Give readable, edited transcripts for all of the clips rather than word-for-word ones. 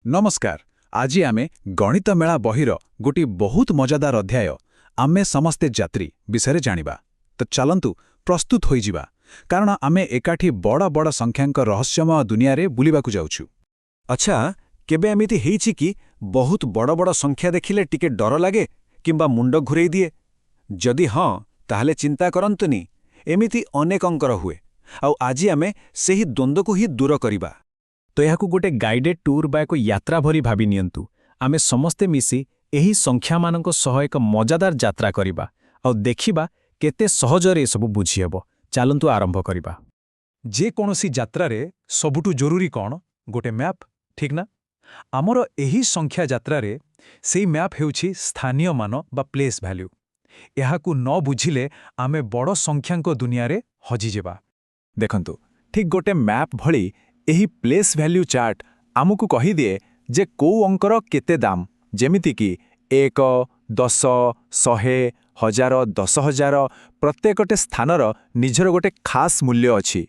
नमस्कार। आज आमे गणित मेला बहिर गोटी बहुत मजादार अध्याय आमे समस्ते यात्री विषय जानिबा। तो चलंतु प्रस्तुत होई जिबा, कारण आमे एकाठी बड़ बड़ संख्यांक रहस्यमय दुनिया रे बुलिबाकु जाउछु। अच्छा, केबे एमिति हेइछि कि बहुत बड़ बड़ संख्या देखिले टिके डर लागे किंबा मुंड घुरेई दिए? जदि हां, ताहले चिंता करंतुनी, एमिति अनेक अंकर हुए। आउ आजि आमे सेही द्वंद्वको ही दूर करिबा। तो यहाँ गोटे गाइडेड टूर बा एक यात्रा भरी भावी नियंतु। आमे समस्ते मिसी एही संख्या मानक सह एक मजादार यात्रा करिबा और देखिबा केते सहजरे सब बुझी हेबो। चलंतु आरंभ करिबा। जे कोनोसी यात्रा रे सबुटु जरूरी कौन? गोटे मैप, ठीक ना? आमर एही संख्या यात्रा रे सेई मैप हेउछि स्थानीय मान बा प्लेस वैल्यू। एहाकु न बुझिले आमे बड़ संख्यांक दुनिया रे हजि जेबा। देखंतु, ठीक गोटे मैप भली एही प्लेस वैल्यू चार्ट आमुकु कहि दिए जे को अंकर केते दाम, जेमिति कि 1, 10, 100, 1000, 10,000 प्रत्येकटे स्थानर निजर गोटे खास मूल्य अछि।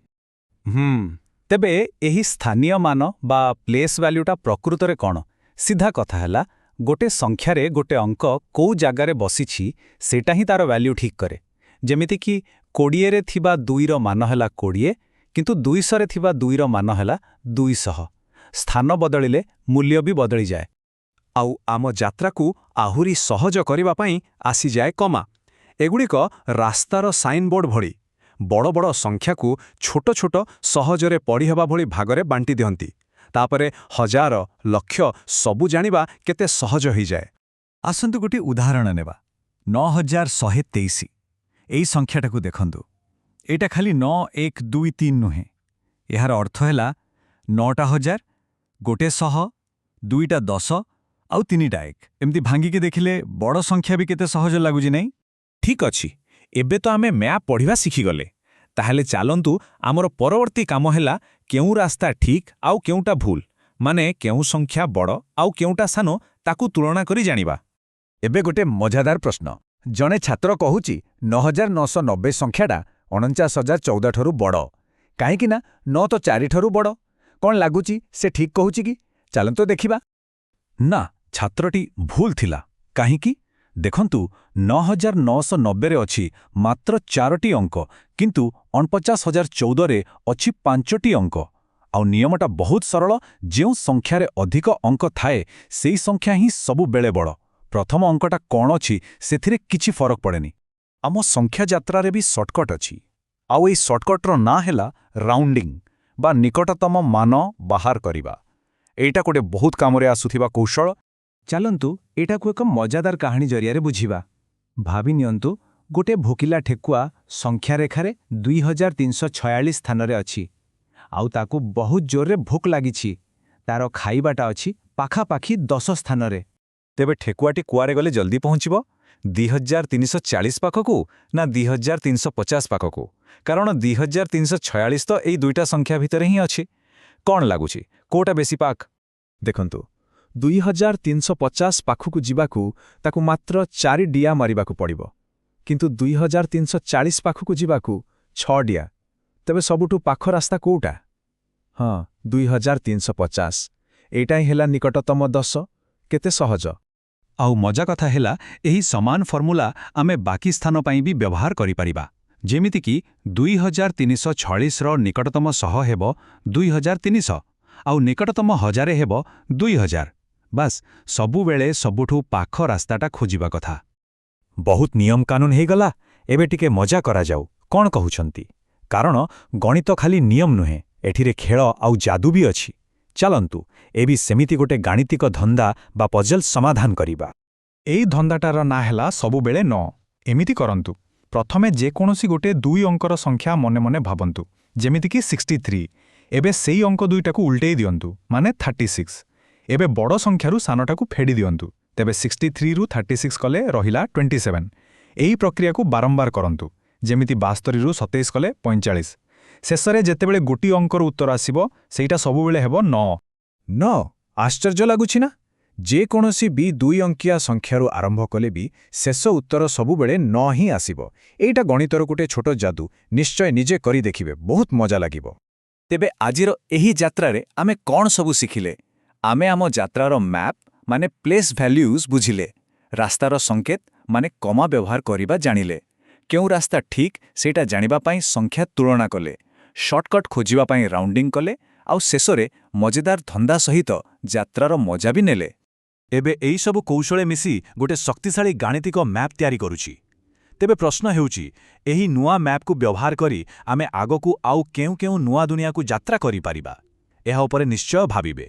तेबे एही स्थानीय मान बा प्लेस वैल्यूटा प्रकृतरे कौन? सीधा कथा हैला, गोटे संख्या रे गोटे अंक को जागारे बसिछि सेटा ही तार वैल्यू ठीक करे। जेमिति कि 20 रे थिबा 2 रो मान हैला 20, किंतु 200 रे थिबा 2 रो मान हैला 200। स्थान बदलिले मूल्य भी बदली जाए। आउ आम यात्राकु आहुरी सहज करिबा पई आसी जाए कमा। एगुड़िक रास्तार साइन बोर्ड भली बड़ बड़ संख्याकु छोट छोट सहजरे पढ़ी हेबा भली भागरे बांटी दियंती। तापरे हजार, लक्ष सबु जानिबा केते सहज होई जाए। आसंतु गोटे उदाहरण नेबा। 9123। एई संख्याटाकु देखंतु। एटा खाली 9, 1, 2, 3 नुहे। एहार अर्थ हैला 9टा 1000, गोटे 100, 2टा 10 आउ 3टा 1। एमती भांगी के देखिले बड़ संख्या भी केते सहज लागुजी नहीं? ठीक अछि। एबे तो आमे मैप पढ़िबा सिखि गले। ताहले चालंतु आमर परवर्ती काम हैला केउ रास्ता ठीक आउ केउटा भूल, माने केउ संख्या बड़ आउ केउटा सानो ताकु तुलना करी जानिबा। एबे गोटे मजादार प्रश्न। जने छात्र कहूची 9990 संख्याटा 49,014 ठरू बड़। काहेकि ना 9 तो 4 ठरू बड़। कौन लागुची से ठीक कहूची कि? चलंतो देखिबा। ना, छात्रटी भूल थिला। काहेकि? देखंतु 9990 रे अछि मात्र 4टी अंक, किंतु 49,014 रे अछि 5टी अंक। आउ नियमटा बहुत सरल। जेउ संख्यारे अधिक अंक थाए सेई संख्या ही सबु बेले बड़। प्रथम अंकटा कौन अछि सेथिरे किछि फरक पड़ेनी। आम संख्या यात्रा रे भी शॉर्टकट अछि। आउ एई शॉर्टकटर ना हैला राउंडिंग बा निकटतम मान बाहर करिबा। एटा गोटे बहुत कामरे आसुथिबा कौशल। चलंतु एटाकु एक मजादार कहानी जरिया रे बुझिबा। भावी नियंतु गोटे भोकिला ठेकुआ संख्या रेखारे 2346 स्थान रे अछि। आउ ताकु बहुत जोर रे भोक लागिछि। तारो खाइबाटा अछि पाखापाखी 10 स्थान रे। तेबे ठेकुआटी कुआरे गले जल्दी पहुंचिबो? 2340 पाखकु ना 2350 पाखकु? कारण 2346 तो एई दुईटा संख्या भितरे ही अछि। कौन लागुछि कोटा बेसी पाख? देखंतु, 2350 पाखकु जिबाकु ताकु मात्र 4 डिया मारिबाकु पड़िबो, किंतु 2340 पाखकु जिबाकु 6 डिया। तबे सबुठु पाख रास्ता कोउटा? हाँ, 2350। एटा ही हेला निकटतम 10। केते सहज। आउ मजा कथा हैला एही समान फॉर्मूला आमे बाकी स्थान पई भी व्यवहार करि परिबा। जेमिति कि 2346 रो निकटतम 100 हेबो 2300 आउ निकटतम 1000 हेबो 2000। बस सबु बेले सबुठु पाख रास्ताटा खोजिबा कथा। बहुत नियम कानून हे गला। एबे टिके मजा करा जाऊ। कौन कहउछंती? कारण गणित खाली नियम नुहे, एठिरे खेल आउ जादू भी अछि। चलंतु एबी सेमिति गोटे गाणितिक धंदा बा पजल समाधान करिबा। एई धंदाटार ना हैला सबु बेले 9। एमिति करंतु। प्रथमे जे कोनोसी गोटे 2 अंकर संख्या मने मने भाबंतु, जेमिति कि 63। एबे सेई अंक दुईटाकु उल्टेई दियंतु, माने 36। एबे बड़ संख्यारु सानटाकु फेडी दियंतु। तेबे 63 रु 36 कले रहिला 27। एई प्रक्रिया को बारंबार करंतु, जेमिति 72 रु 27 कले 45। शेषरे जेतेबेले गोटी अंकर उत्तर आसीबो सेईटा सबु बेले हेबो 9। आश्चर्य लागुछि ना? जे कोनोसी भी 2 अंकिया संख्यारु आरंभ कले भी शेष उत्तर सबु बेले 9 ही आसीबो। एटा गणितर गोटे छोट जादू। निश्चय निजे करी देखिबे, बहुत मजा लागिबो। तेबे आजिर एही यात्रा रे आमे कौन सबु सिखिले? ଆମେ ଆମ ଯାତ୍ରାର ମ୍ୟାପ୍ ମାନେ ପ୍ଲେସ୍ ଭ୍ୟାଲ୍ୟୁଜ୍ ବୁଝିଲେ, ରାସ୍ତାର ସଂକେତ ମାନେ କମା ବ୍ୟବହାର କରିବା ଜାଣିଲେ, କେଉଁ ରାସ୍ତା ଠିକ୍ ସେଇଟା ଜାଣିବା ପାଇଁ ସଂଖ୍ୟା ତୁଳନା କଲେ, ସର୍ଟକଟ୍ ଖୋଜିବା ପାଇଁ ରାଉଣ୍ଡିଂ କଲେ, ଆଉ ଶେଷରେ ମଜେଦାର ଧନ୍ଦା ସହିତ ଯାତ୍ରାର ମଜା ବି ନେଲେ। ଏବେ ଏହିସବୁ କୌଶଳେ ମିଶି ଗୋଟେ ଶକ୍ତିଶାଳୀ ଗାଣିତିକ ମ୍ୟାପ୍ ତିଆରି କରୁଛି। ତେବେ ପ୍ରଶ୍ନ ହେଉଛି, ଏହି ନୂଆ ମ୍ୟାପ୍କୁ ବ୍ୟବହାର କରି ଆମେ ଆଗକୁ ଆଉ କେଉଁ କେଉଁ ନୂଆ ଦୁନିଆକୁ ଯାତ୍ରା କରିପାରିବା? ଏହା ଉପରେ ନିଶ୍ଚୟ ଭାବିବେ।